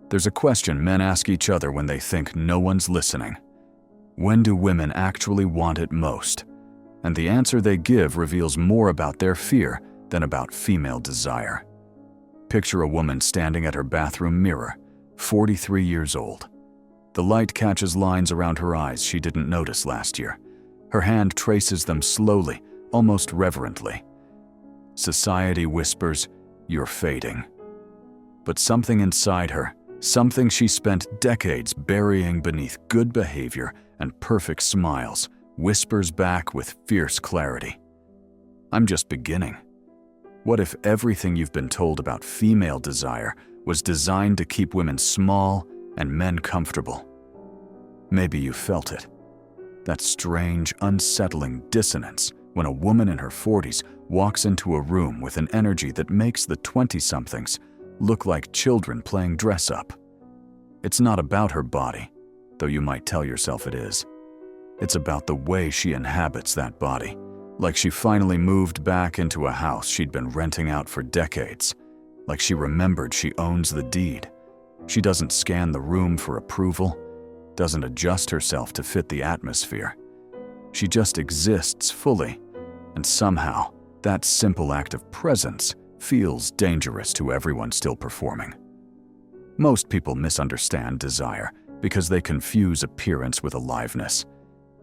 There's a question men ask each other when they think no one's listening. When do women actually want it most? And the answer they give reveals more about their fear than about female desire. Picture a woman standing at her bathroom mirror, 43 years old. The light catches lines around her eyes she didn't notice last year. Her hand traces them slowly, almost reverently. Society whispers, "You're fading." But something inside her, something she spent decades burying beneath good behavior and perfect smiles, whispers back with fierce clarity. "I'm just beginning." What if everything you've been told about female desire was designed to keep women small and men comfortable? Maybe you felt it. That strange, unsettling dissonance when a woman in her 40s walks into a room with an energy that makes the 20-somethings look like children playing dress-up. It's not about her body, though you might tell yourself it is. It's about the way she inhabits that body, like she finally moved back into a house she'd been renting out for decades, like she remembered she owns the deed. She doesn't scan the room for approval, doesn't adjust herself to fit the atmosphere. She just exists fully, and somehow that simple act of presence feels dangerous to everyone still performing. Most people misunderstand desire because they confuse appearance with aliveness.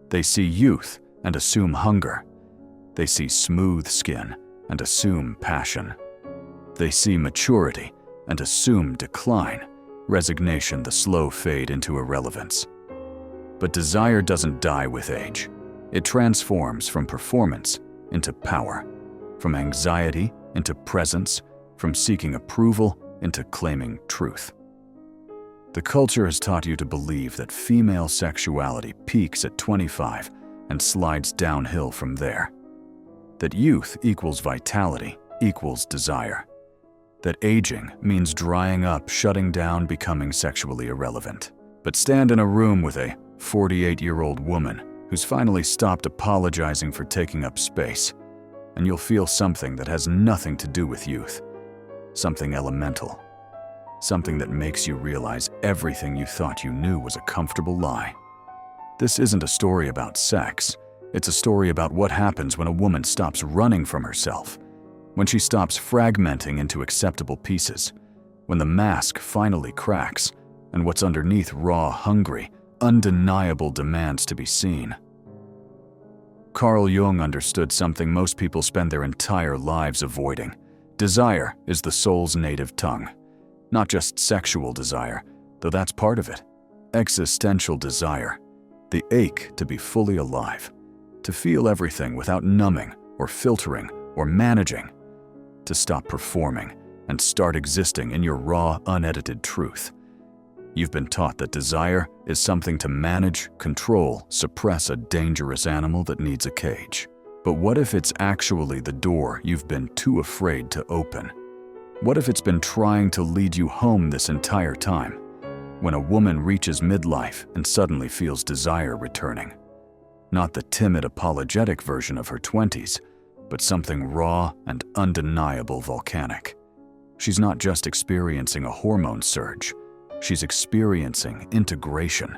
They see youth and assume hunger. They see smooth skin and assume passion. They see maturity and assume decline, resignation, the slow fade into irrelevance. But desire doesn't die with age. It transforms from performance into power, from anxiety into presence, from seeking approval into claiming truth. The culture has taught you to believe that female sexuality peaks at 25 and slides downhill from there. That youth equals vitality equals desire. That aging means drying up, shutting down, becoming sexually irrelevant. But stand in a room with a 48-year-old woman who's finally stopped apologizing for taking up space, and you'll feel something that has nothing to do with youth. Something elemental. Something that makes you realize everything you thought you knew was a comfortable lie. This isn't a story about sex. It's a story about what happens when a woman stops running from herself, when she stops fragmenting into acceptable pieces, when the mask finally cracks, and what's underneath raw, hungry, undeniable demands to be seen. Carl Jung understood something most people spend their entire lives avoiding. Desire is the soul's native tongue. Not just sexual desire, though that's part of it. Existential desire, the ache to be fully alive, to feel everything without numbing or filtering or managing, to stop performing and start existing in your raw, unedited truth. You've been taught that desire is something to manage, control, suppress a dangerous animal that needs a cage. But what if it's actually the door you've been too afraid to open? What if it's been trying to lead you home this entire time? When a woman reaches midlife and suddenly feels desire returning. Not the timid, apologetic version of her 20s, but something raw and undeniable, volcanic. She's not just experiencing a hormone surge. She's experiencing integration.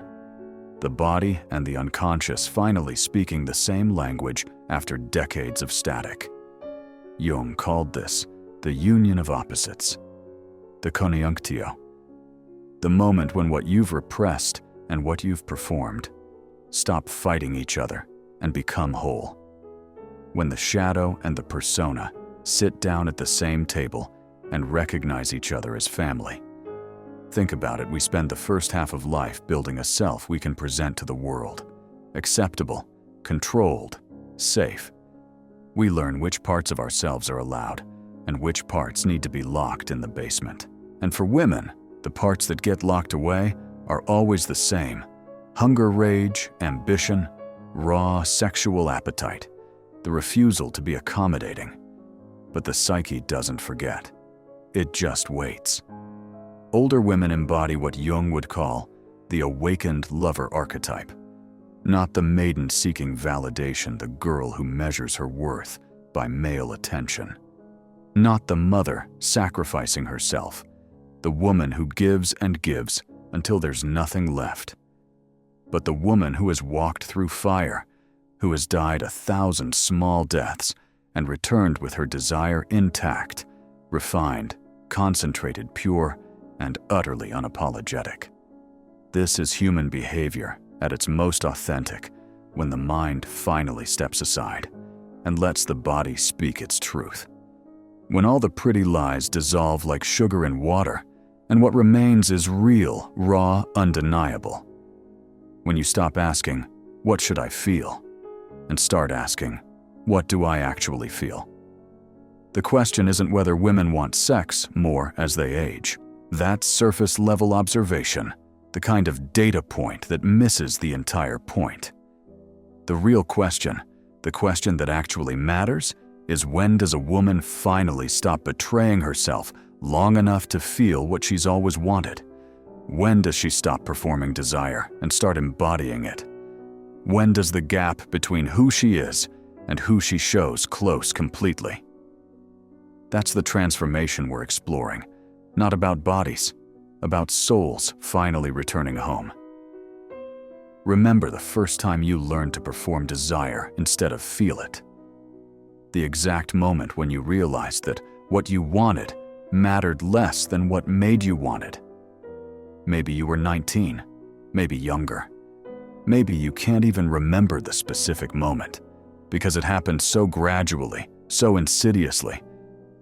The body and the unconscious finally speaking the same language after decades of static. Jung called this the union of opposites, the conjunctio. The moment when what you've repressed and what you've performed stop fighting each other and become whole. When the shadow and the persona sit down at the same table and recognize each other as family. Think about it, we spend the first half of life building a self we can present to the world. Acceptable, controlled, safe. We learn which parts of ourselves are allowed and which parts need to be locked in the basement. And for women, the parts that get locked away are always the same. Hunger, rage, ambition, raw sexual appetite, the refusal to be accommodating. But the psyche doesn't forget. It just waits. Older women embody what Jung would call the awakened lover archetype. Not the maiden seeking validation, the girl who measures her worth by male attention. Not the mother sacrificing herself, The woman who gives and gives until there's nothing left. But the woman who has walked through fire, who has died 1,000 small deaths and returned with her desire intact, refined, concentrated, pure, and utterly unapologetic. This is human behavior at its most authentic, when the mind finally steps aside and lets the body speak its truth. When all the pretty lies dissolve like sugar in water, and what remains is real, raw, undeniable. When you stop asking, "What should I feel?" and start asking, "What do I actually feel?" The question isn't whether women want sex more as they age. That's surface-level observation, the kind of data point that misses the entire point. The real question, the question that actually matters, is when does a woman finally stop betraying herself long enough to feel what she's always wanted? When does she stop performing desire and start embodying it? When does the gap between who she is and who she shows close completely? That's the transformation we're exploring, not about bodies, about souls finally returning home. Remember the first time you learned to perform desire instead of feel it. The exact moment when you realized that what you wanted mattered less than what made you want it. Maybe you were 19, maybe younger. Maybe you can't even remember the specific moment because it happened so gradually, so insidiously,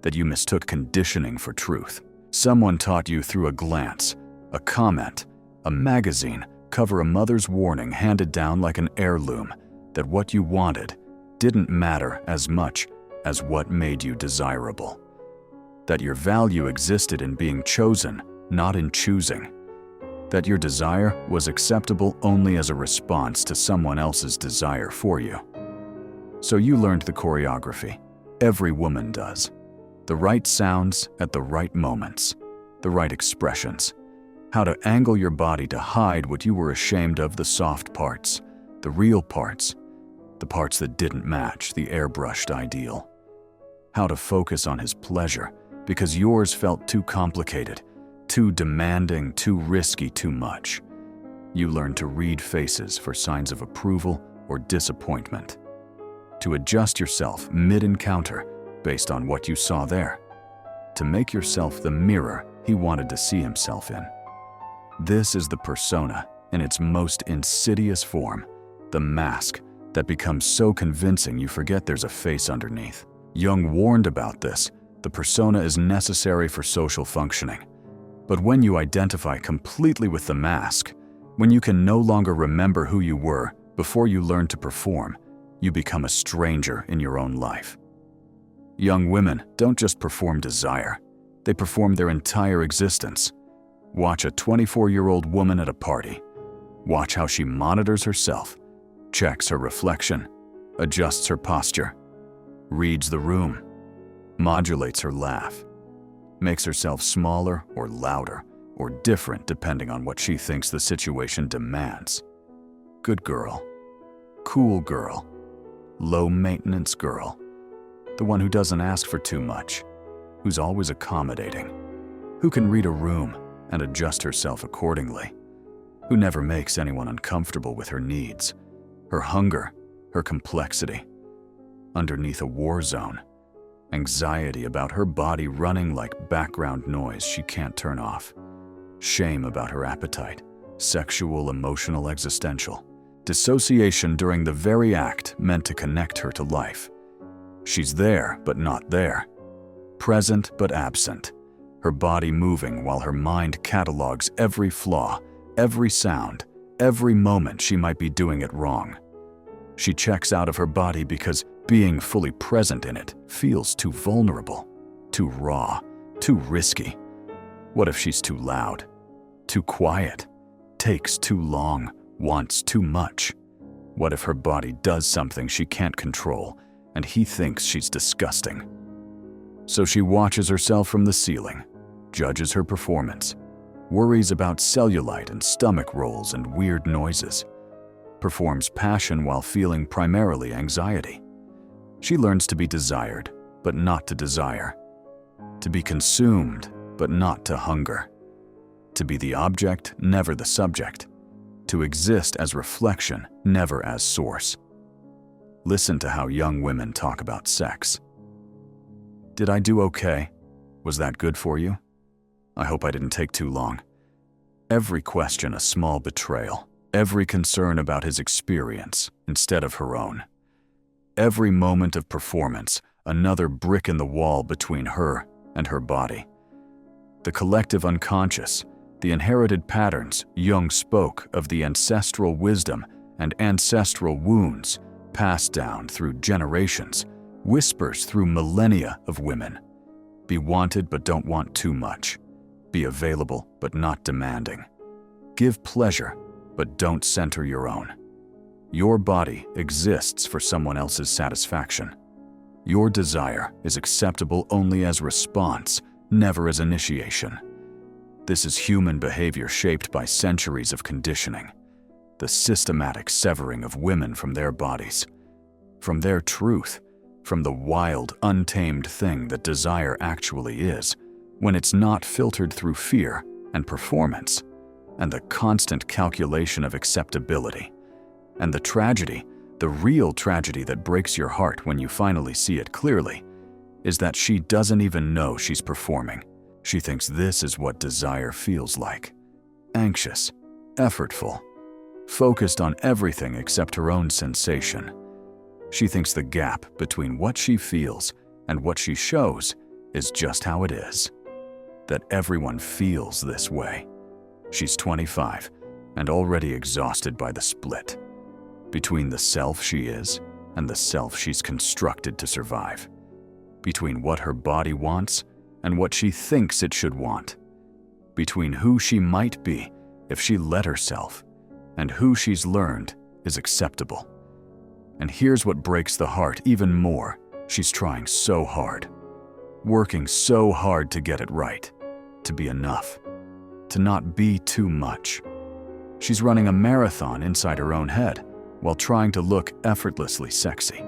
that you mistook conditioning for truth. Someone taught you through a glance, a comment, a magazine cover, a mother's warning handed down like an heirloom, that what you wanted didn't matter as much as what made you desirable. That your value existed in being chosen, not in choosing. That your desire was acceptable only as a response to someone else's desire for you. So you learned the choreography. Every woman does. The right sounds at the right moments, the right expressions. How to angle your body to hide what you were ashamed of, the soft parts, the real parts, the parts that didn't match the airbrushed ideal. How to focus on his pleasure because yours felt too complicated, too demanding, too risky, too much. You learned to read faces for signs of approval or disappointment. To adjust yourself mid-encounter based on what you saw there. To make yourself the mirror he wanted to see himself in. This is the persona in its most insidious form, the mask that becomes so convincing you forget there's a face underneath. Jung warned about this. The persona is necessary for social functioning. But when you identify completely with the mask, when you can no longer remember who you were before you learn to perform, you become a stranger in your own life. Young women don't just perform desire, they perform their entire existence. Watch a 24-year-old woman at a party. Watch how she monitors herself, checks her reflection, adjusts her posture, reads the room, modulates her laugh, makes herself smaller or louder or different depending on what she thinks the situation demands. Good girl, cool girl, low-maintenance girl, the one who doesn't ask for too much, who's always accommodating, who can read a room and adjust herself accordingly, who never makes anyone uncomfortable with her needs, her hunger, her complexity. Underneath a war zone, anxiety about her body running like background noise she can't turn off, shame about her appetite, sexual, emotional, existential, dissociation during the very act meant to connect her to life. She's there but not there, present but absent, her body moving while her mind catalogs every flaw, every sound, every moment she might be doing it wrong. She checks out of her body because being fully present in it feels too vulnerable, too raw, too risky. What if she's too loud, too quiet, takes too long, wants too much? What if her body does something she can't control and he thinks she's disgusting? So she watches herself from the ceiling, judges her performance, worries about cellulite and stomach rolls and weird noises, performs passion while feeling primarily anxiety. She learns to be desired, but not to desire, to be consumed, but not to hunger. To be the object, never the subject. To exist as reflection, never as source. Listen to how young women talk about sex. Did I do okay? Was that good for you? I hope I didn't take too long. Every question a small betrayal. Every concern about his experience instead of her own. Every moment of performance, another brick in the wall between her and her body. The collective unconscious, the inherited patterns. Jung spoke of the ancestral wisdom and ancestral wounds passed down through generations, whispers through millennia of women. Be wanted but don't want too much. Be available but not demanding. Give pleasure but don't center your own. Your body exists for someone else's satisfaction. Your desire is acceptable only as response, never as initiation. This is human behavior shaped by centuries of conditioning. The systematic severing of women from their bodies, from their truth, from the wild, untamed thing that desire actually is, when it's not filtered through fear and performance, and the constant calculation of acceptability. And the tragedy, the real tragedy that breaks your heart when you finally see it clearly, is that she doesn't even know she's performing. She thinks this is what desire feels like. Anxious, effortful, focused on everything except her own sensation. She thinks the gap between what she feels and what she shows is just how it is. That everyone feels this way. She's 25 and already exhausted by the split between the self she is and the self she's constructed to survive, between what her body wants and what she thinks it should want, between who she might be if she let herself and who she's learned is acceptable. And here's what breaks the heart even more. She's trying so hard, working so hard to get it right, to be enough, to not be too much. She's running a marathon inside her own head while trying to look effortlessly sexy.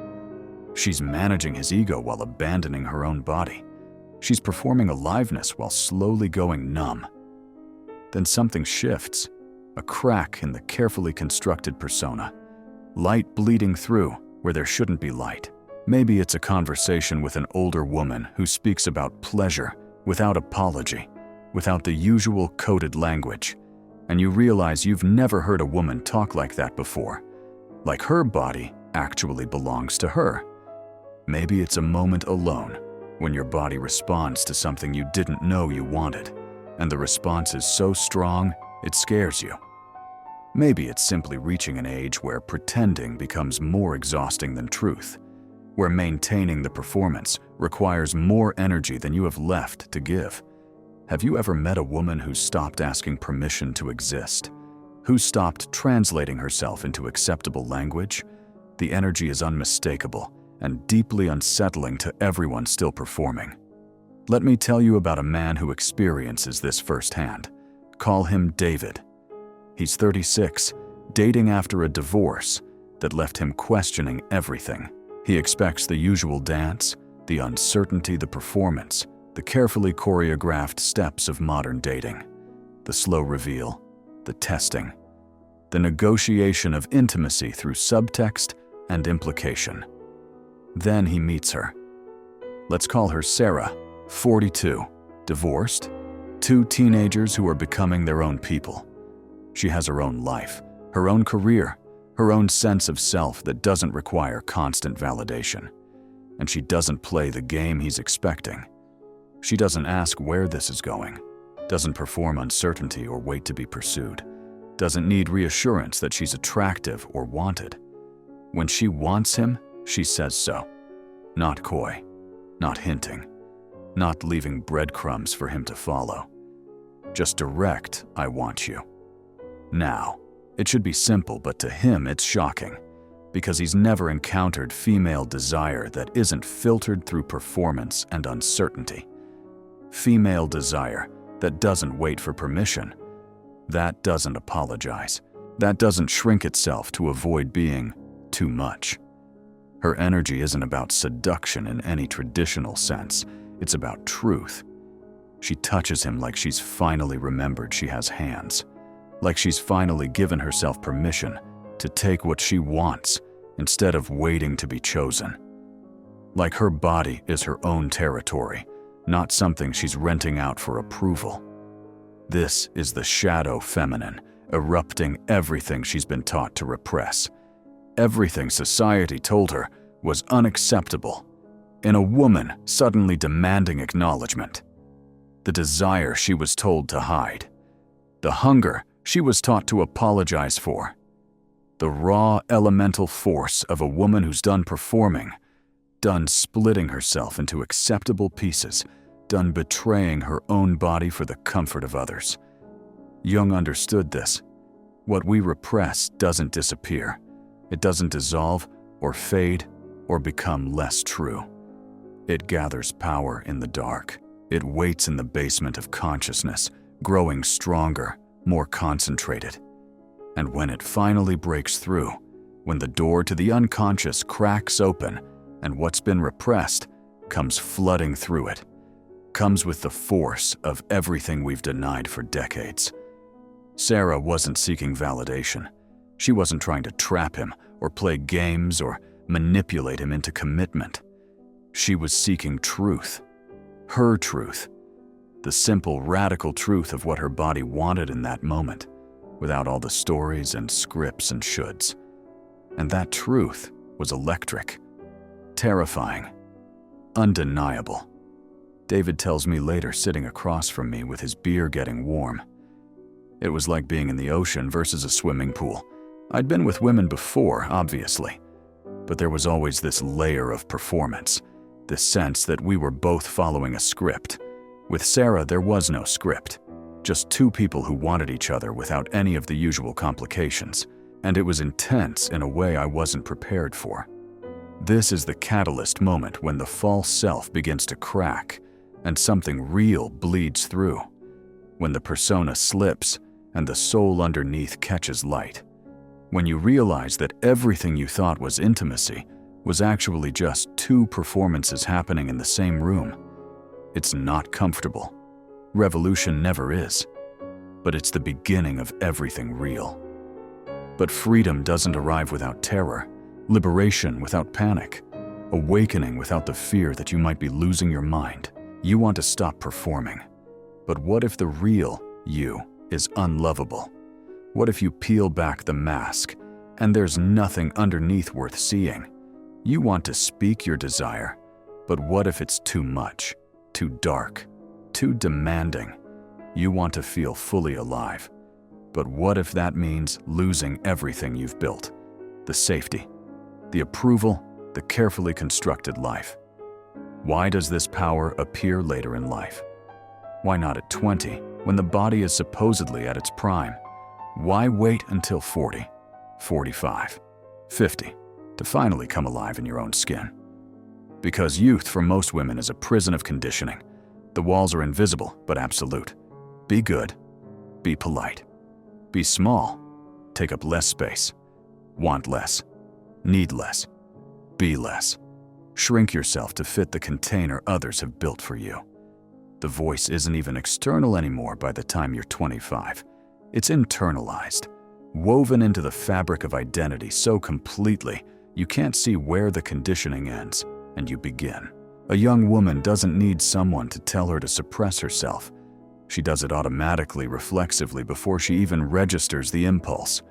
She's managing his ego while abandoning her own body. She's performing aliveness while slowly going numb. Then something shifts, a crack in the carefully constructed persona. Light bleeding through where there shouldn't be light. Maybe it's a conversation with an older woman who speaks about pleasure without apology, without the usual coded language, and you realize you've never heard a woman talk like that before, like her body actually belongs to her. Maybe it's a moment alone when your body responds to something you didn't know you wanted, and the response is so strong it scares you. Maybe it's simply reaching an age where pretending becomes more exhausting than truth, where maintaining the performance requires more energy than you have left to give. Have you ever met a woman who stopped asking permission to exist? Who stopped translating herself into acceptable language? The energy is unmistakable and deeply unsettling to everyone still performing. Let me tell you about a man who experiences this firsthand. Call him David. He's 36, dating after a divorce that left him questioning everything. He expects the usual dance, the uncertainty, the performance, the carefully choreographed steps of modern dating, the slow reveal, the testing, the negotiation of intimacy through subtext and implication. Then he meets her. Let's call her Sarah, 42, divorced, 2 teenagers who are becoming their own people. She has her own life, her own career, her own sense of self that doesn't require constant validation. And she doesn't play the game he's expecting. She doesn't ask where this is going, doesn't perform uncertainty or wait to be pursued, doesn't need reassurance that she's attractive or wanted. When she wants him, she says so. Not coy, not hinting, not leaving breadcrumbs for him to follow. Just direct, I want you. Now, it should be simple, but to him it's shocking, because he's never encountered female desire that isn't filtered through performance and uncertainty. Female desire that doesn't wait for permission, that doesn't apologize, that doesn't shrink itself to avoid being too much. Her energy isn't about seduction in any traditional sense, it's about truth. She touches him like she's finally remembered she has hands, like she's finally given herself permission to take what she wants instead of waiting to be chosen. Like her body is her own territory, not something she's renting out for approval. This is the shadow feminine, erupting everything she's been taught to repress. Everything society told her was unacceptable, in a woman suddenly demanding acknowledgement. The desire she was told to hide. The hunger she was taught to apologize for. The raw, elemental force of a woman who's done performing, done splitting herself into acceptable pieces, done betraying her own body for the comfort of others. Jung understood this. What we repress doesn't disappear. It doesn't dissolve or fade or become less true. It gathers power in the dark. It waits in the basement of consciousness, growing stronger, more concentrated. And when it finally breaks through, when the door to the unconscious cracks open and what's been repressed comes flooding through it, comes with the force of everything we've denied for decades. Sarah wasn't seeking validation. She wasn't trying to trap him or play games or manipulate him into commitment. She was seeking truth. Her truth. The simple, radical truth of what her body wanted in that moment, without all the stories and scripts and shoulds. And that truth was electric, terrifying, undeniable. David tells me later, sitting across from me with his beer getting warm. It was like being in the ocean versus a swimming pool. I'd been with women before, obviously, but there was always this layer of performance, this sense that we were both following a script. With Sarah, there was no script, just two people who wanted each other without any of the usual complications, and it was intense in a way I wasn't prepared for. This is the catalyst moment when the false self begins to crack and something real bleeds through, when the persona slips and the soul underneath catches light, when you realize that everything you thought was intimacy was actually just two performances happening in the same room. It's not comfortable. Revolution never is. But it's the beginning of everything real. But freedom doesn't arrive without terror, liberation without panic, awakening without the fear that you might be losing your mind. You want to stop performing. But what if the real you is unlovable? What if you peel back the mask and there's nothing underneath worth seeing? You want to speak your desire, but what if it's too much, too dark, too demanding? You want to feel fully alive, but what if that means losing everything you've built? The safety, the approval, the carefully constructed life. Why does this power appear later in life? Why not at 20, when the body is supposedly at its prime? Why wait until 40, 45, 50 to finally come alive in your own skin? Because youth for most women is a prison of conditioning. The walls are invisible but absolute. Be good, be polite, be small, take up less space, want less, need less, be less. Shrink yourself to fit the container others have built for you. The voice isn't even external anymore by the time you're 25. It's internalized, woven into the fabric of identity so completely you can't see where the conditioning ends and you begin. A young woman doesn't need someone to tell her to suppress herself. She does it automatically, reflexively, before she even registers the impulse.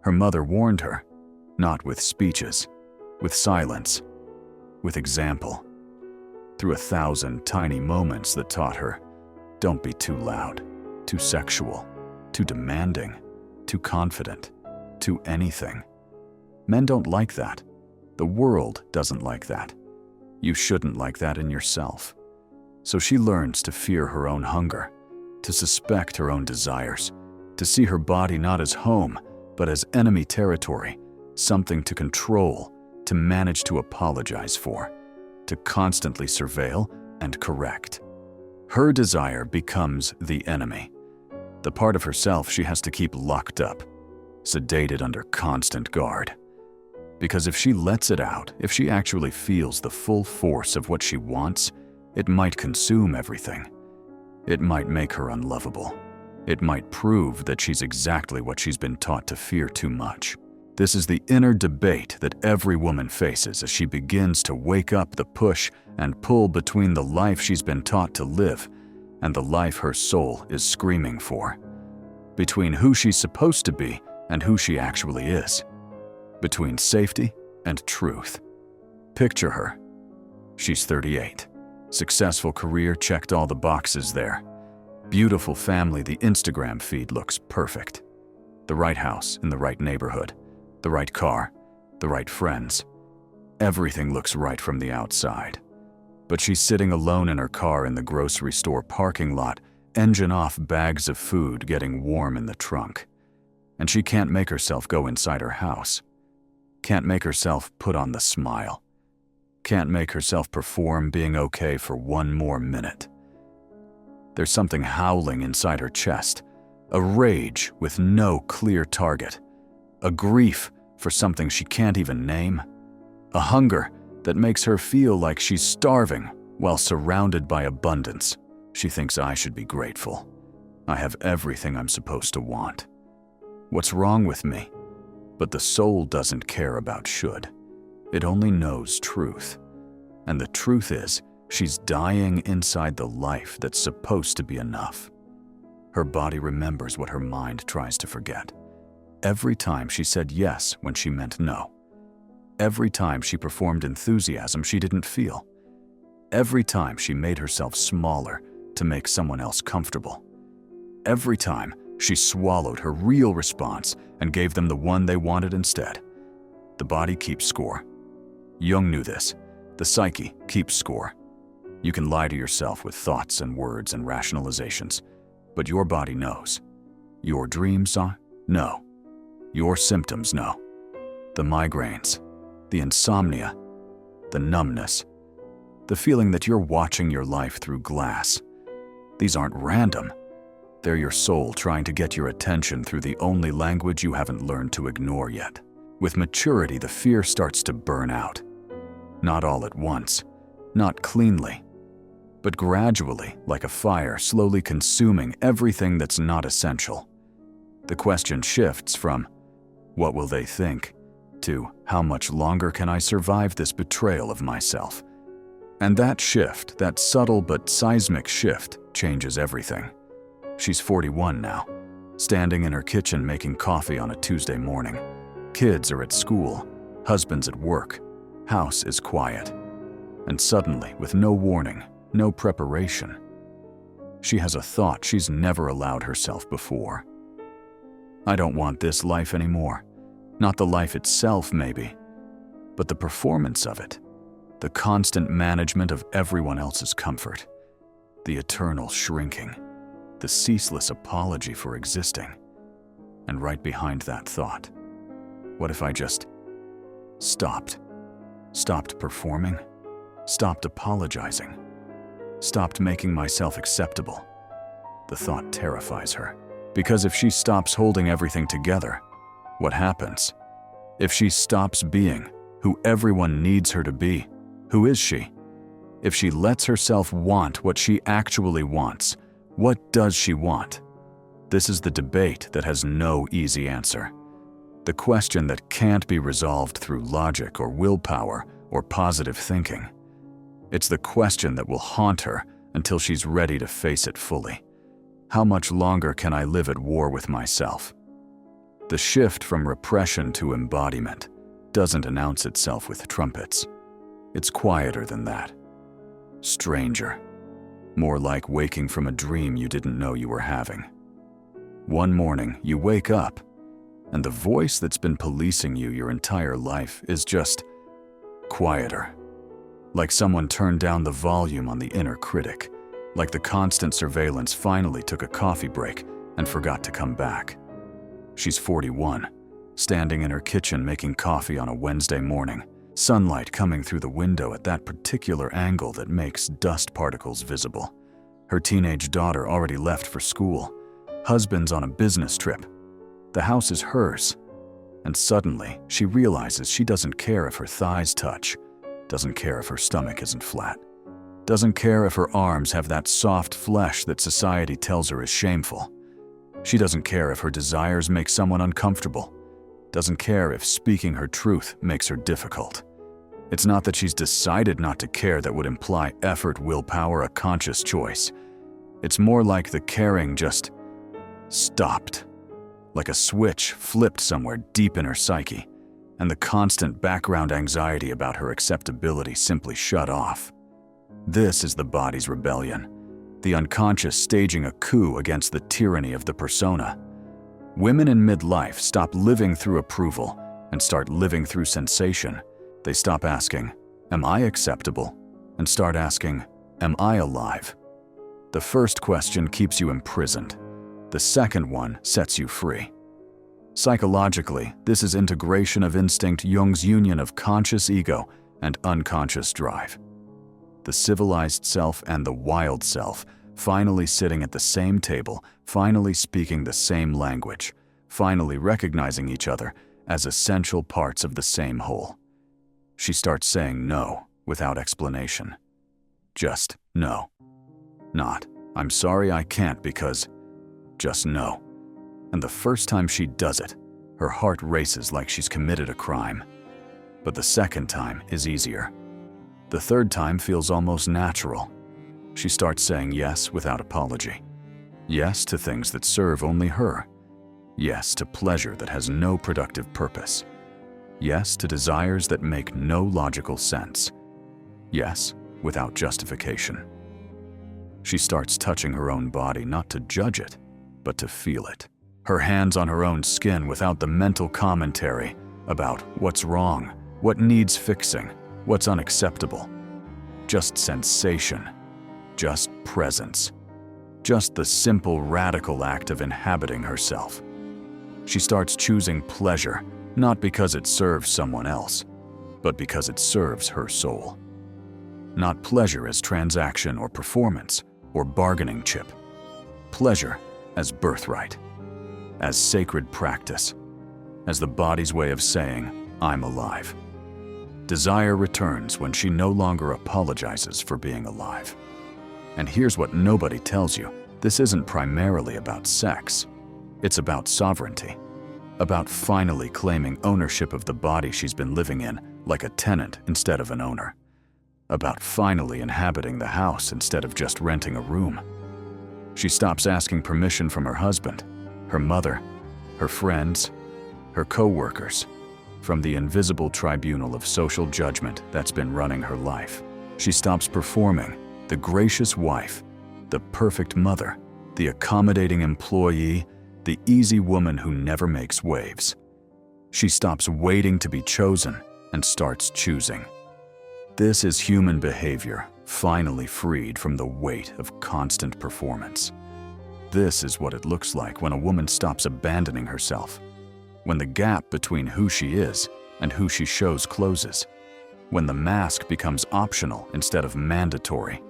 Her mother warned her, not with speeches, with silence, with example, through 1,000 tiny moments that taught her, don't be too loud, too sexual, too demanding, too confident, too anything. Men don't like that. The world doesn't like that. You shouldn't like that in yourself. So she learns to fear her own hunger, to suspect her own desires, to see her body not as home, but as enemy territory, something to control, to manage to apologize for, to constantly surveil and correct. Her desire becomes the enemy, the part of herself she has to keep locked up, sedated under constant guard. Because if she lets it out, if she actually feels the full force of what she wants, it might consume everything. It might make her unlovable. It might prove that she's exactly what she's been taught to fear too much. This is the inner debate that every woman faces as she begins to wake up the push and pull between the life she's been taught to live and the life her soul is screaming for. Between who she's supposed to be and who she actually is. Between safety and truth. Picture her. She's 38. Successful career, checked all the boxes there. Beautiful family, the Instagram feed looks perfect. The right house in the right neighborhood. The right car. The right friends. Everything looks right from the outside. But she's sitting alone in her car in the grocery store parking lot, engine off, bags of food getting warm in the trunk. And she can't make herself go inside her house. Can't make herself put on the smile. Can't make herself perform being okay for one more minute. There's something howling inside her chest, a rage with no clear target, a grief for something she can't even name, a hunger that makes her feel like she's starving while surrounded by abundance. She thinks I should be grateful. I have everything I'm supposed to want. What's wrong with me? But the soul doesn't care about should. It only knows truth. And the truth is, she's dying inside the life that's supposed to be enough. Her body remembers what her mind tries to forget. Every time she said yes when she meant no. Every time she performed enthusiasm she didn't feel. Every time she made herself smaller to make someone else comfortable. Every time she swallowed her real response and gave them the one they wanted instead. The body keeps score. Jung knew this. The psyche keeps score. You can lie to yourself with thoughts and words and rationalizations, but your body knows. Your dreams know. Your symptoms know. The migraines, the insomnia, the numbness, the feeling that you're watching your life through glass. These aren't random. They're your soul trying to get your attention through the only language you haven't learned to ignore yet. With maturity, the fear starts to burn out. Not all at once, not cleanly, but gradually, like a fire slowly consuming everything that's not essential. The question shifts from, what will they think, to how much longer can I survive this betrayal of myself? And that shift, that subtle but seismic shift, changes everything. She's 41 now, standing in her kitchen making coffee on a Tuesday morning. Kids are at school, husband's at work, house is quiet. And suddenly, with no warning, no preparation, she has a thought she's never allowed herself before. I don't want this life anymore. Not the life itself, maybe, but the performance of it. The constant management of everyone else's comfort. The eternal shrinking. The ceaseless apology for existing. And right behind that thought, what if I just stopped? Stopped performing? Stopped apologizing? Stopped making myself acceptable? The thought terrifies her. Because if she stops holding everything together, what happens? If she stops being who everyone needs her to be, who is she? If she lets herself want what she actually wants, what does she want? This is the debate that has no easy answer. The question that can't be resolved through logic or willpower or positive thinking. It's the question that will haunt her until she's ready to face it fully. How much longer can I live at war with myself? The shift from repression to embodiment doesn't announce itself with trumpets. It's quieter than that. Stranger. More like waking from a dream you didn't know you were having. One morning, you wake up, and the voice that's been policing you your entire life is just quieter. Like someone turned down the volume on the inner critic. Like the constant surveillance finally took a coffee break and forgot to come back. She's 41, standing in her kitchen making coffee on a Wednesday morning, sunlight coming through the window at that particular angle that makes dust particles visible. Her teenage daughter already left for school. Husband's on a business trip. The house is hers. And suddenly, she realizes she doesn't care if her thighs touch, doesn't care if her stomach isn't flat, doesn't care if her arms have that soft flesh that society tells her is shameful. She doesn't care if her desires make someone uncomfortable, doesn't care if speaking her truth makes her difficult. It's not that she's decided not to care that would imply effort, willpower, a conscious choice. It's more like the caring just stopped, like a switch flipped somewhere deep in her psyche, and the constant background anxiety about her acceptability simply shut off. This is the body's rebellion, the unconscious staging a coup against the tyranny of the persona. Women in midlife stop living through approval and start living through sensation. They stop asking, "Am I acceptable?" and start asking, "Am I alive?" The first question keeps you imprisoned. The second one sets you free. Psychologically, this is integration of instinct, Jung's union of conscious ego and unconscious drive. The civilized self and the wild self finally sitting at the same table, finally speaking the same language, finally recognizing each other as essential parts of the same whole. She starts saying no without explanation. Just no. Not, "I'm sorry I can't because," just no. And the first time she does it, her heart races like she's committed a crime. But the second time is easier. The third time feels almost natural. She starts saying yes without apology. Yes to things that serve only her. Yes to pleasure that has no productive purpose. Yes to desires that make no logical sense. Yes without justification. She starts touching her own body not to judge it, but to feel it. Her hands on her own skin without the mental commentary about what's wrong, what needs fixing, what's unacceptable. Just sensation. Just presence. Just the simple, radical act of inhabiting herself. She starts choosing pleasure, not because it serves someone else, but because it serves her soul. Not pleasure as transaction or performance or bargaining chip. Pleasure as birthright, as sacred practice, as the body's way of saying, "I'm alive." Desire returns when she no longer apologizes for being alive. And here's what nobody tells you. This isn't primarily about sex. It's about sovereignty. About finally claiming ownership of the body she's been living in, like a tenant instead of an owner. About finally inhabiting the house instead of just renting a room. She stops asking permission from her husband, her mother, her friends, her co-workers, from the invisible tribunal of social judgment that's been running her life. She stops performing the gracious wife, the perfect mother, the accommodating employee, the easy woman who never makes waves. She stops waiting to be chosen and starts choosing. This is human behavior, finally freed from the weight of constant performance. This is what it looks like when a woman stops abandoning herself, when the gap between who she is and who she shows closes, when the mask becomes optional instead of mandatory,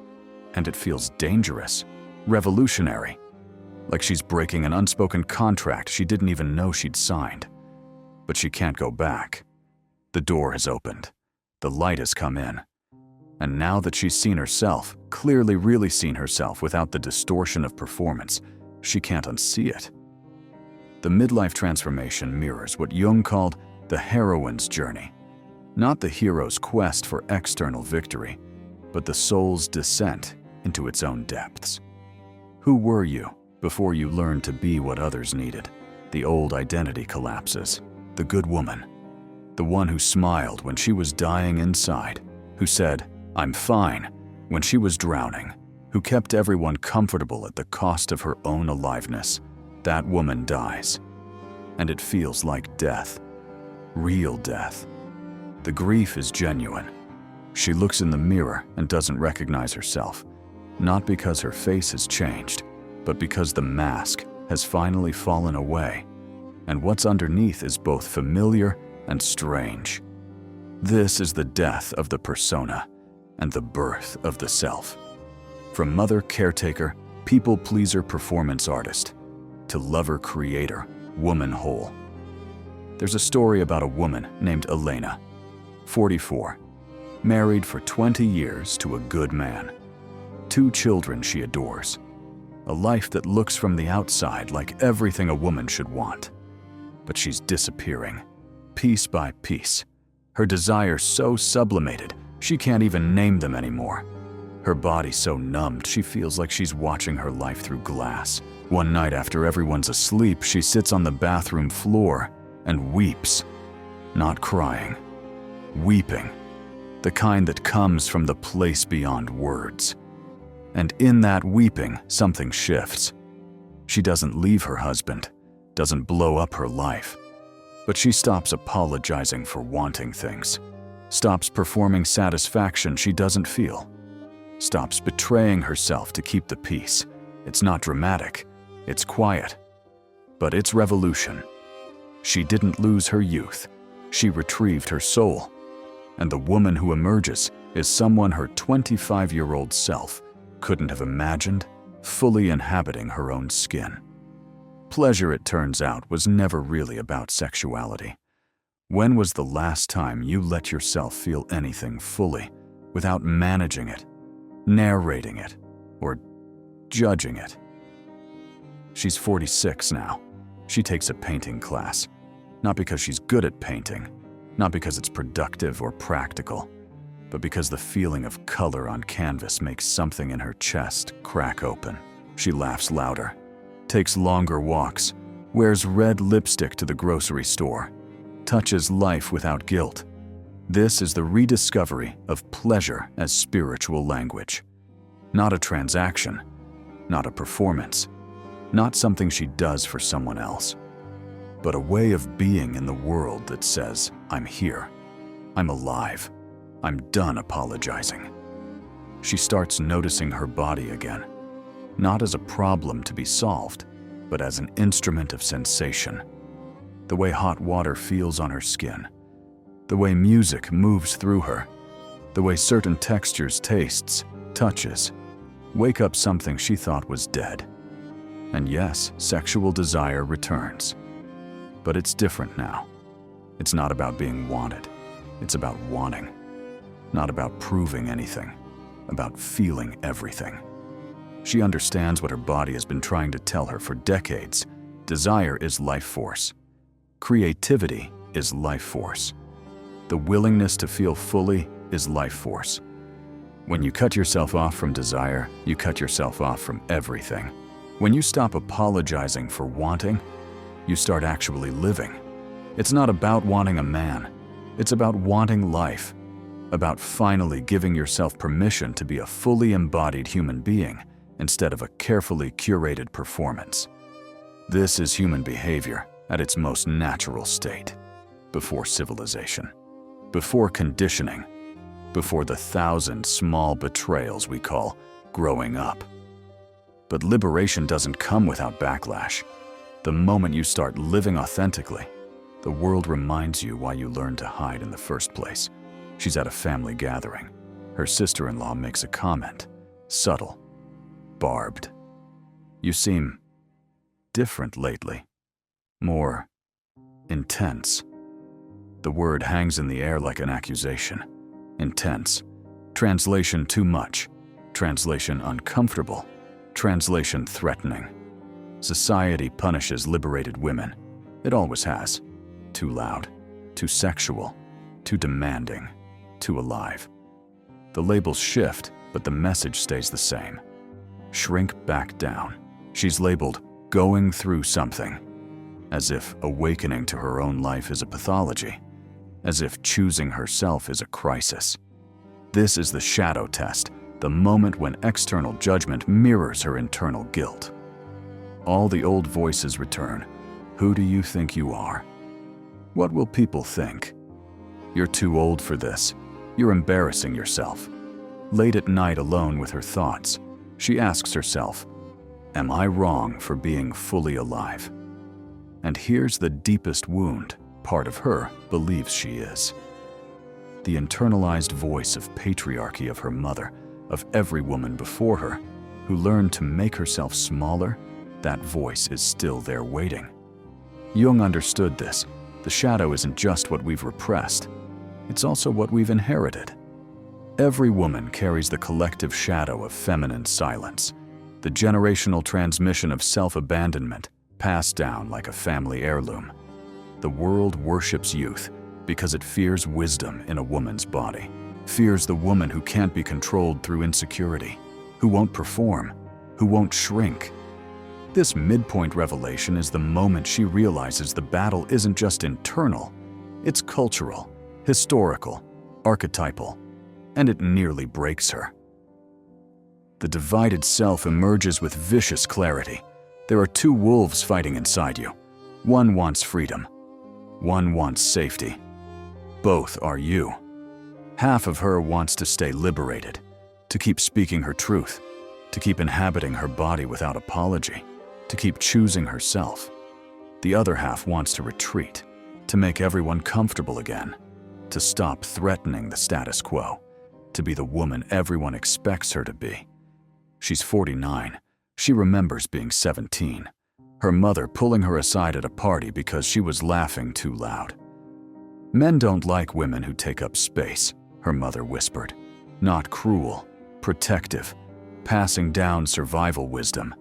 and it feels dangerous, revolutionary, like she's breaking an unspoken contract she didn't even know she'd signed. But she can't go back. The door has opened. The light has come in. And now that she's seen herself, clearly really seen herself without the distortion of performance, she can't unsee it. The midlife transformation mirrors what Jung called the heroine's journey. Not the hero's quest for external victory, but the soul's descent into its own depths. Who were you before you learned to be what others needed? The old identity collapses. The good woman. The one who smiled when she was dying inside, who said, "I'm fine," when she was drowning, who kept everyone comfortable at the cost of her own aliveness. That woman dies. And it feels like death. Real death. The grief is genuine. She looks in the mirror and doesn't recognize herself, not because her face has changed, but because the mask has finally fallen away, and what's underneath is both familiar and strange. This is the death of the persona and the birth of the self. From mother caretaker, people pleaser performance artist, to lover creator, woman whole. There's a story about a woman named Elena, 44, married for 20 years to a good man, 2 children she adores. A life that looks from the outside like everything a woman should want. But she's disappearing, piece by piece. Her desires so sublimated, she can't even name them anymore. Her body so numbed, she feels like she's watching her life through glass. One night after everyone's asleep, she sits on the bathroom floor and weeps. Not crying, weeping. The kind that comes from the place beyond words. And in that weeping, something shifts. She doesn't leave her husband, doesn't blow up her life. But she stops apologizing for wanting things, stops performing satisfaction she doesn't feel, stops betraying herself to keep the peace. It's not dramatic, it's quiet, but it's revolution. She didn't lose her youth, she retrieved her soul. And the woman who emerges is someone her 25-year-old self couldn't have imagined fully inhabiting her own skin. Pleasure, it turns out, was never really about sexuality. When was the last time you let yourself feel anything fully without managing it, narrating it, or judging it? She's 46 now. She takes a painting class, not because she's good at painting, not because it's productive or practical, but because the feeling of color on canvas makes something in her chest crack open. She laughs louder, takes longer walks, wears red lipstick to the grocery store, touches life without guilt. This is the rediscovery of pleasure as spiritual language. Not a transaction, not a performance, not something she does for someone else, but a way of being in the world that says, I'm here, I'm alive, I'm done apologizing. She starts noticing her body again, not as a problem to be solved, but as an instrument of sensation. The way hot water feels on her skin, the way music moves through her, the way certain textures, tastes, touches, wake up something she thought was dead. And yes, sexual desire returns. But it's different now. It's not about being wanted. It's about wanting. Not about proving anything. About feeling everything. She understands what her body has been trying to tell her for decades. Desire is life force. Creativity is life force. The willingness to feel fully is life force. When you cut yourself off from desire, you cut yourself off from everything. When you stop apologizing for wanting, you start actually living. It's not about wanting a man. It's about wanting life. About finally giving yourself permission to be a fully embodied human being instead of a carefully curated performance. This is human behavior at its most natural state, before civilization, before conditioning, before the 1,000 small betrayals we call growing up. But liberation doesn't come without backlash. The moment you start living authentically, the world reminds you why you learned to hide in the first place. She's at a family gathering. Her sister-in-law makes a comment, subtle, barbed. You seem different lately, more intense. The word hangs in the air like an accusation. Intense. Translation too much. Translation uncomfortable. Translation threatening. Society punishes liberated women. It always has. Too loud, too sexual, too demanding, too alive. The labels shift, but the message stays the same. Shrink back down. She's labeled going through something, as if awakening to her own life is a pathology, as if choosing herself is a crisis. This is the shadow test, the moment when external judgment mirrors her internal guilt. All the old voices return. Who do you think you are? What will people think? You're too old for this. You're embarrassing yourself. Late at night alone with her thoughts, she asks herself, am I wrong for being fully alive? And here's the deepest wound part of her believes she is. The internalized voice of patriarchy of her mother, of every woman before her, who learned to make herself smaller, that voice is still there waiting. Jung understood this. The shadow isn't just what we've repressed. It's also what we've inherited. Every woman carries the collective shadow of feminine silence, the generational transmission of self-abandonment passed down like a family heirloom. The world worships youth because it fears wisdom in a woman's body, fears the woman who can't be controlled through insecurity, who won't perform, who won't shrink. This midpoint revelation is the moment she realizes the battle isn't just internal, it's cultural, historical, archetypal, and it nearly breaks her. The divided self emerges with vicious clarity. There are two wolves fighting inside you. One wants freedom. One wants safety. Both are you. Half of her wants to stay liberated, to keep speaking her truth, to keep inhabiting her body without apology, to keep choosing herself. The other half wants to retreat, to make everyone comfortable again, to stop threatening the status quo, to be the woman everyone expects her to be. She's 49. She remembers being 17. Her mother pulling her aside at a party because she was laughing too loud. "Men don't like women who take up space," her mother whispered. Not cruel, protective, passing down survival wisdom.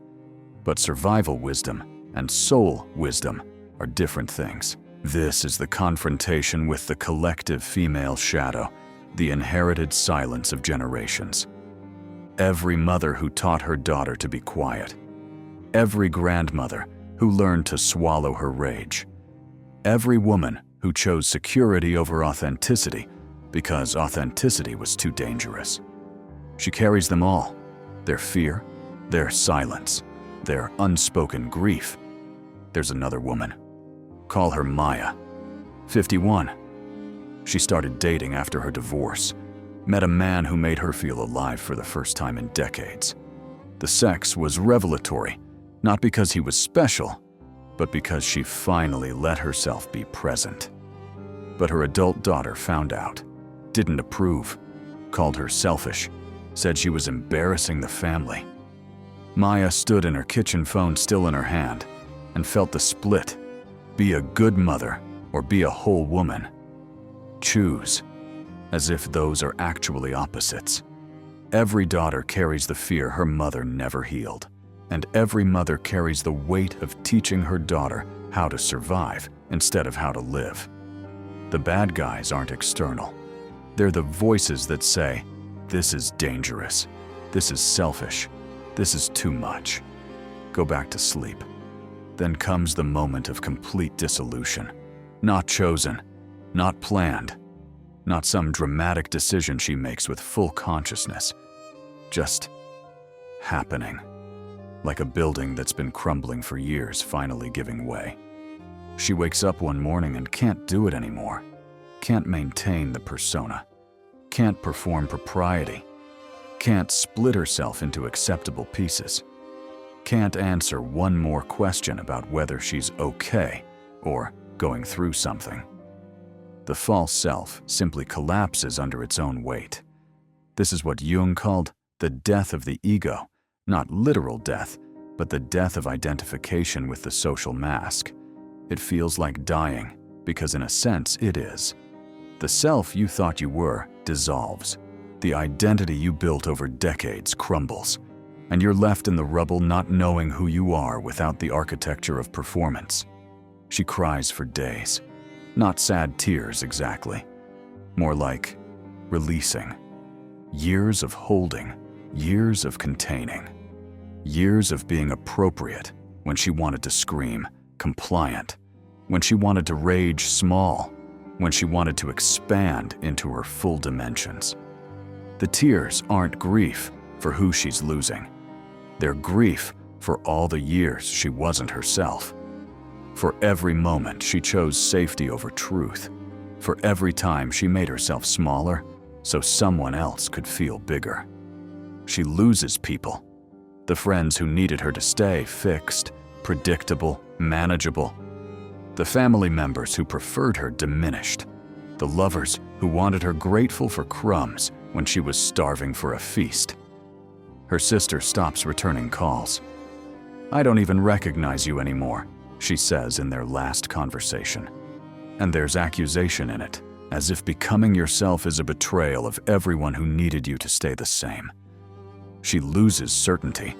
But survival wisdom and soul wisdom are different things. This is the confrontation with the collective female shadow, the inherited silence of generations. Every mother who taught her daughter to be quiet. Every grandmother who learned to swallow her rage. Every woman who chose security over authenticity because authenticity was too dangerous. She carries them all, their fear, their silence, their unspoken grief. There's another woman. Call her Maya, 51. She started dating after her divorce, met a man who made her feel alive for the first time in decades. The sex was revelatory, not because he was special, but because she finally let herself be present. But her adult daughter found out, didn't approve, called her selfish, said she was embarrassing the family. Maya stood in her kitchen, phone still in her hand, and felt the split. Be a good mother or be a whole woman. Choose, as if those are actually opposites. Every daughter carries the fear her mother never healed, and every mother carries the weight of teaching her daughter how to survive instead of how to live. The bad guys aren't external. They're the voices that say, "This is dangerous, this is selfish, this is too much. Go back to sleep." Then comes the moment of complete dissolution. Not chosen, not planned, not some dramatic decision she makes with full consciousness. Just happening. Like a building that's been crumbling for years finally giving way. She wakes up one morning and can't do it anymore. Can't maintain the persona. Can't perform propriety. Can't split herself into acceptable pieces. Can't answer one more question about whether she's okay or going through something. The false self simply collapses under its own weight. This is what Jung called the death of the ego, not literal death, but the death of identification with the social mask. It feels like dying, because in a sense it is. The self you thought you were dissolves. The identity you built over decades crumbles, and you're left in the rubble not knowing who you are without the architecture of performance. She cries for days. Not sad tears exactly. More like releasing. Years of holding, years of containing. Years of being appropriate when she wanted to scream, compliant. When she wanted to rage small. When she wanted to expand into her full dimensions. The tears aren't grief for who she's losing. They're grief for all the years she wasn't herself. For every moment she chose safety over truth. For every time she made herself smaller so someone else could feel bigger. She loses people. The friends who needed her to stay fixed, predictable, manageable. The family members who preferred her diminished. The lovers who wanted her grateful for crumbs when she was starving for a feast. Her sister stops returning calls. "I don't even recognize you anymore," she says in their last conversation. And there's accusation in it, as if becoming yourself is a betrayal of everyone who needed you to stay the same. She loses certainty,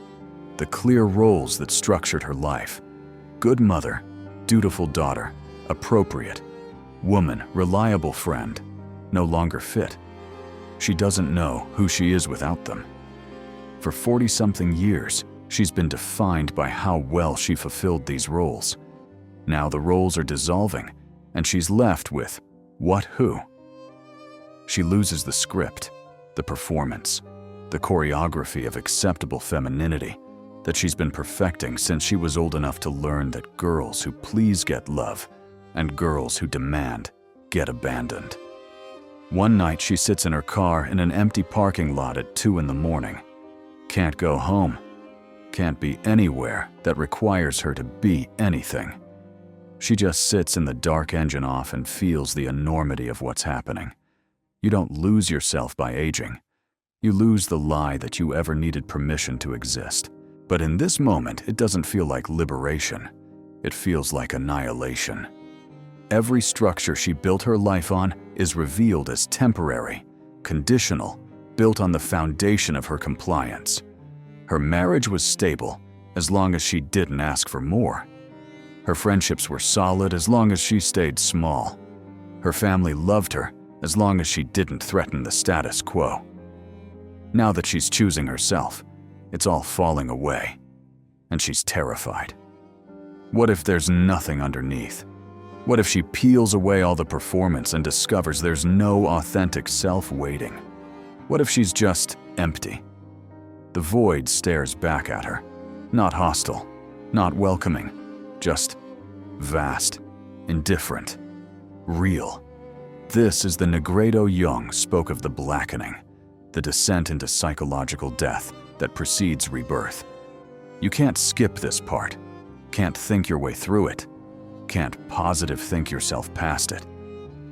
the clear roles that structured her life. Good mother, dutiful daughter, appropriate, woman, reliable friend, no longer fit. She doesn't know who she is without them. For 40-something years, she's been defined by how well she fulfilled these roles. Now the roles are dissolving, and she's left with what who. She loses the script, the performance, the choreography of acceptable femininity that she's been perfecting since she was old enough to learn that girls who please get love and girls who demand get abandoned. One night she sits in her car in an empty parking lot at 2 in the morning. Can't go home. Can't be anywhere that requires her to be anything. She just sits in the dark engine off and feels the enormity of what's happening. You don't lose yourself by aging. You lose the lie that you ever needed permission to exist. But in this moment, it doesn't feel like liberation. It feels like annihilation. Every structure she built her life on is revealed as temporary, conditional, built on the foundation of her compliance. Her marriage was stable as long as she didn't ask for more. Her friendships were solid as long as she stayed small. Her family loved her as long as she didn't threaten the status quo. Now that she's choosing herself, it's all falling away, and she's terrified. What if there's nothing underneath? What if she peels away all the performance and discovers there's no authentic self waiting? What if she's just empty? The void stares back at her, not hostile, not welcoming, just vast, indifferent, real. This is the Negredo Jung spoke of the blackening, the descent into psychological death that precedes rebirth. You can't skip this part, can't think your way through it, can't positive think yourself past it.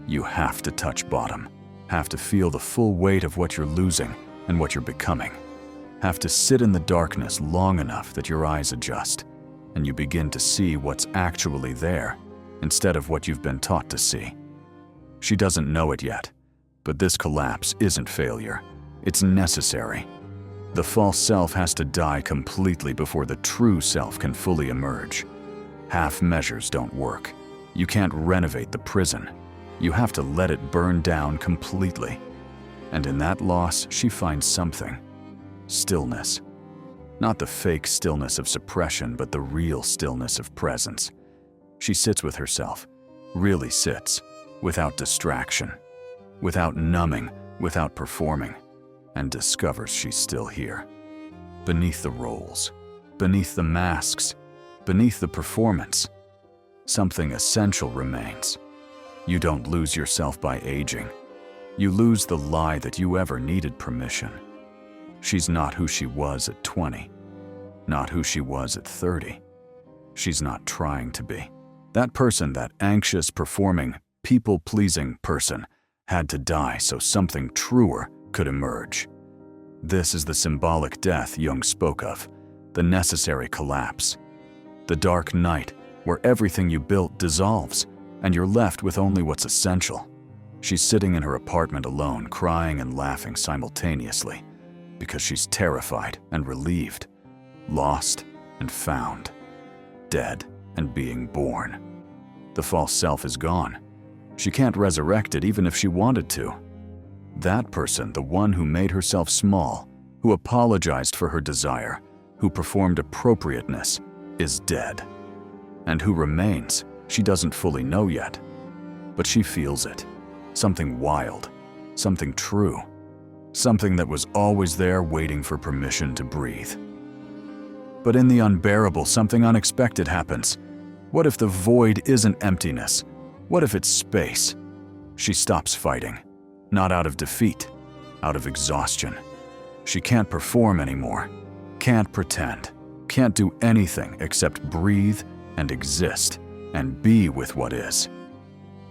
You have to touch bottom, have to feel the full weight of what you're losing and what you're becoming, have to sit in the darkness long enough that your eyes adjust and you begin to see what's actually there instead of what you've been taught to see. She doesn't know it yet, but this collapse isn't failure. It's necessary. The false self has to die completely before the true self can fully emerge. Half measures don't work. You can't renovate the prison. You have to let it burn down completely. And in that loss, she finds something. Stillness. Not the fake stillness of suppression, but the real stillness of presence. She sits with herself, really sits, without distraction, without numbing, without performing, and discovers she's still here. Beneath the roles, beneath the masks, beneath the performance, something essential remains. You don't lose yourself by aging. You lose the lie that you ever needed permission. She's not who she was at 20, not who she was at 30. She's not trying to be. That person, that anxious, performing, people-pleasing person, had to die so something truer could emerge. This is the symbolic death Jung spoke of, the necessary collapse. The dark night where everything you built dissolves and you're left with only what's essential. She's sitting in her apartment alone, crying and laughing simultaneously because she's terrified and relieved, lost and found, dead and being born. The false self is gone. She can't resurrect it even if she wanted to. That person, the one who made herself small, who apologized for her desire, who performed appropriateness, is dead. And who remains, she doesn't fully know yet. But she feels it. Something wild, something true, something that was always there waiting for permission to breathe. But in the unbearable, something unexpected happens. What if the void isn't emptiness? What if it's space? She stops fighting, not out of defeat, out of exhaustion. She can't perform anymore, can't pretend, can't do anything except breathe and exist and be with what is.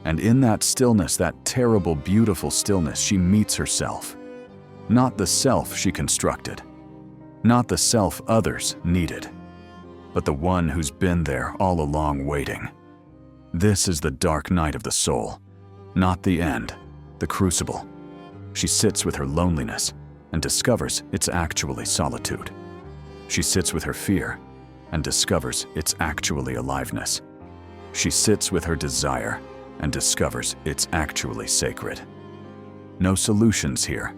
And in that stillness, that terrible, beautiful stillness, she meets herself. Not the self she constructed, not the self others needed, but the one who's been there all along waiting. This is the dark night of the soul, Not the end, the crucible. She sits with her loneliness and discovers it's actually solitude. She sits with her fear and discovers it's actually aliveness. She sits with her desire and discovers it's actually sacred. No solutions here,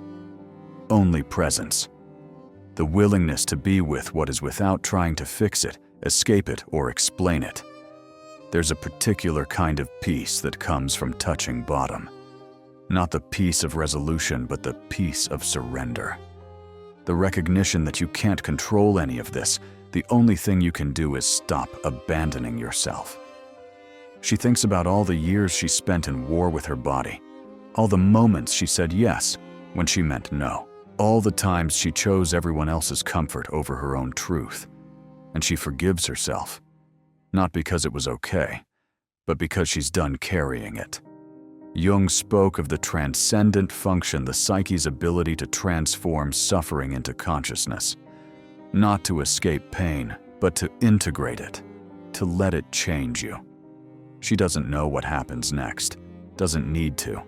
only presence. The willingness to be with what is without trying to fix it, escape it, or explain it. There's a particular kind of peace that comes from touching bottom. Not the peace of resolution, but the peace of surrender. The recognition that you can't control any of this. The only thing you can do is stop abandoning yourself. She thinks about all the years she spent in war with her body, all the moments she said yes when she meant no, all the times she chose everyone else's comfort over her own truth. And she forgives herself, not because it was okay, but because she's done carrying it. Jung spoke of the transcendent function, the psyche's ability to transform suffering into consciousness, not to escape pain, but to integrate it, to let it change you. She doesn't know what happens next, doesn't need to.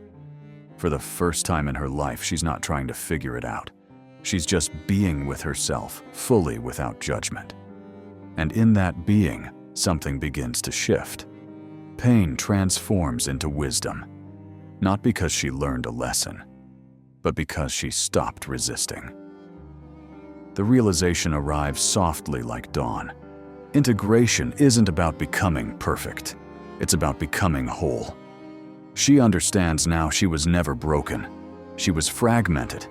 For the first time in her life, she's not trying to figure it out. She's just being with herself, fully without judgment. And in that being, something begins to shift. Pain transforms into wisdom, not because she learned a lesson, but because she stopped resisting. The realization arrives softly like dawn. Integration isn't about becoming perfect. It's about becoming whole. She understands now she was never broken. She was fragmented.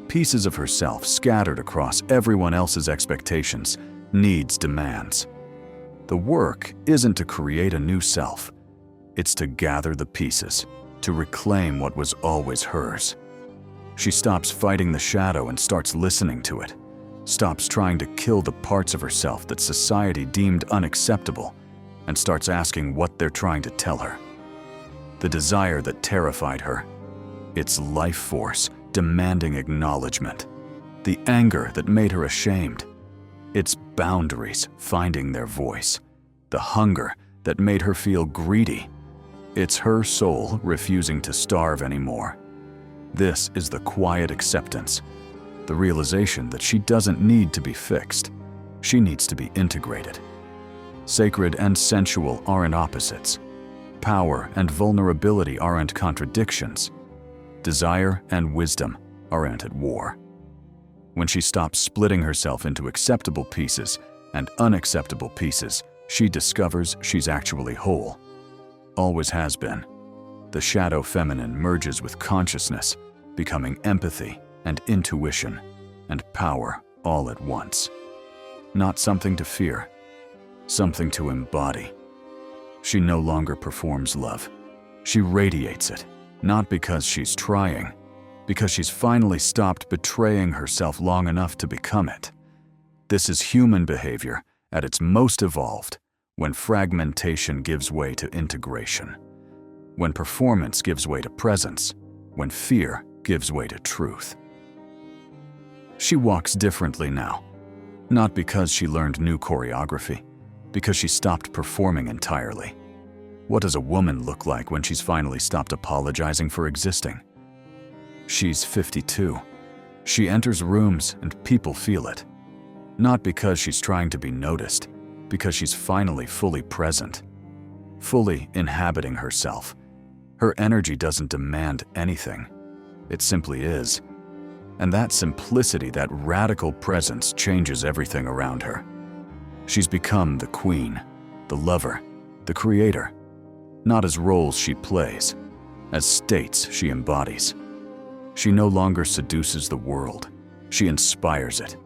Pieces of herself scattered across everyone else's expectations, needs, demands. The work isn't to create a new self. It's to gather the pieces, to reclaim what was always hers. She stops fighting the shadow and starts listening to it, stops trying to kill the parts of herself that society deemed unacceptable, and starts asking what they're trying to tell her. The desire that terrified her, its life force demanding acknowledgement. The anger that made her ashamed, its boundaries finding their voice. The hunger that made her feel greedy, it's her soul refusing to starve anymore. This is the quiet acceptance, the realization that she doesn't need to be fixed. She needs to be integrated. Sacred and sensual aren't opposites. Power and vulnerability aren't contradictions. Desire and wisdom aren't at war. When she stops splitting herself into acceptable pieces and unacceptable pieces, she discovers she's actually whole. Always has been. The shadow feminine merges with consciousness, becoming empathy and intuition and power all at once. Not something to fear, something to embody. She no longer performs love. She radiates it, not because she's trying, because she's finally stopped betraying herself long enough to become it. This is human behavior at its most evolved, when fragmentation gives way to integration, when performance gives way to presence, when fear gives way to truth. She walks differently now, not because she learned new choreography, because she stopped performing entirely. What does a woman look like when she's finally stopped apologizing for existing? She's 52. She enters rooms and people feel it. Not because she's trying to be noticed, because she's finally fully present, fully inhabiting herself. Her energy doesn't demand anything. It simply is. And that simplicity, that radical presence changes everything around her. She's become the queen, the lover, the creator, not as roles she plays, as states she embodies. She no longer seduces the world. She inspires it,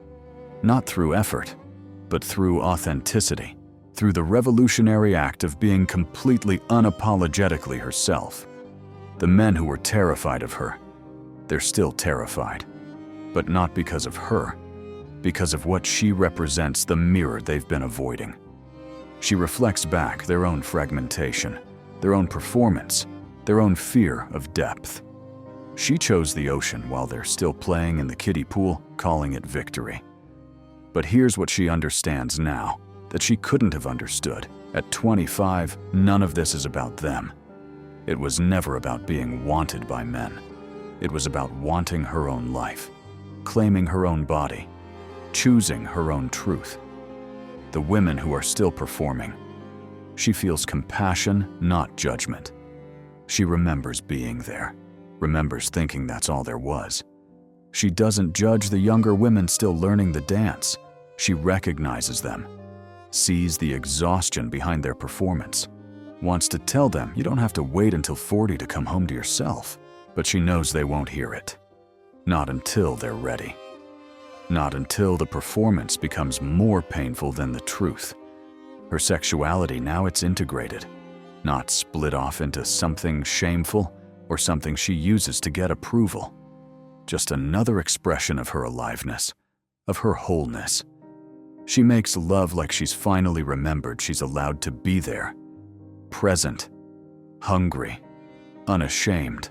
not through effort, but through authenticity, through the revolutionary act of being completely unapologetically herself. The men who were terrified of her, they're still terrified, but not because of her, because of what she represents, the mirror they've been avoiding. She reflects back their own fragmentation, their own performance, their own fear of depth. She chose the ocean while they're still playing in the kiddie pool, calling it victory. But here's what she understands now, that she couldn't have understood. At 25, none of this is about them. It was never about being wanted by men. It was about wanting her own life, claiming her own body, choosing her own truth. The women who are still performing, she feels compassion, not judgment. She remembers being there, remembers thinking that's all there was. She doesn't judge the younger women still learning the dance. She recognizes them, sees the exhaustion behind their performance, wants to tell them you don't have to wait until 40 to come home to yourself, but she knows they won't hear it. Not until they're ready. Not until the performance becomes more painful than the truth. Her sexuality, now it's integrated, not split off into something shameful or something she uses to get approval. Just another expression of her aliveness, of her wholeness. She makes love like she's finally remembered she's allowed to be there, present, hungry, unashamed.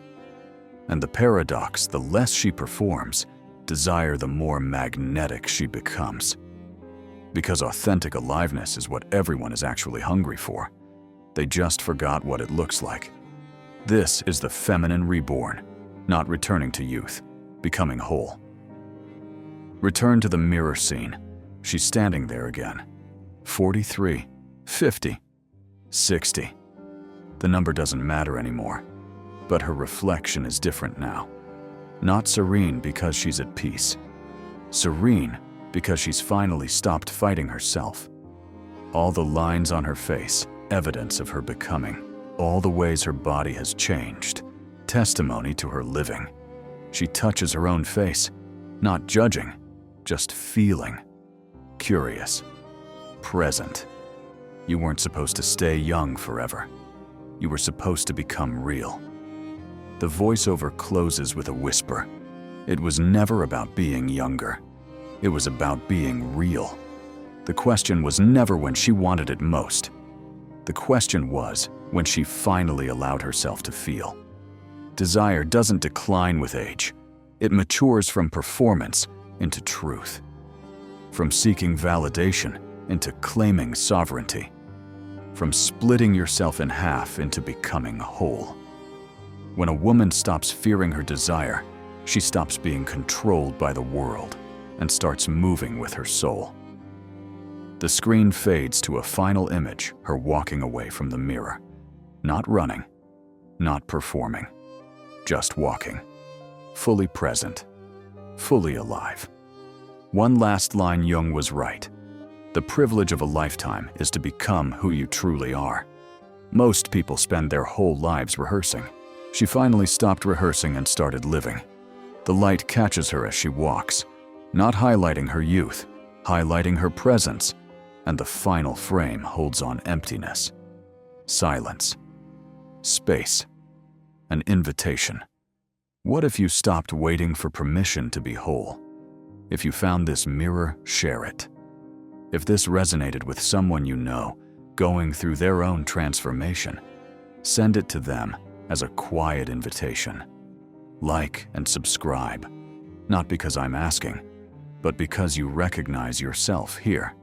And the paradox, the less she performs, desire the more magnetic she becomes. Because authentic aliveness is what everyone is actually hungry for. They just forgot what it looks like. This is the feminine reborn, not returning to youth, becoming whole. Return to the mirror scene. She's standing there again. 43, 50, 60. The number doesn't matter anymore, but her reflection is different now. Not serene because she's at peace. Serene because she's finally stopped fighting herself. All the lines on her face, evidence of her becoming. All the ways her body has changed, testimony to her living. She touches her own face, not judging, just feeling. Curious, present. You weren't supposed to stay young forever. You were supposed to become real. The voiceover closes with a whisper. It was never about being younger. It was about being real. The question was never when she wanted it most. The question was when she finally allowed herself to feel. Desire doesn't decline with age. It matures from performance into truth. From seeking validation into claiming sovereignty. From splitting yourself in half into becoming whole. When a woman stops fearing her desire, she stops being controlled by the world and starts moving with her soul. The screen fades to a final image, her walking away from the mirror. Not running, not performing, just walking. Fully present, fully alive. One last line, Jung was right. The privilege of a lifetime is to become who you truly are. Most people spend their whole lives rehearsing. She finally stopped rehearsing and started living. The light catches her as she walks, not highlighting her youth, highlighting her presence, and the final frame holds on emptiness, silence, space, an invitation. What if you stopped waiting for permission to be whole? If you found this mirror, share it. If this resonated with someone you know, going through their own transformation, send it to them as a quiet invitation. Like and subscribe, not because I'm asking, but because you recognize yourself here.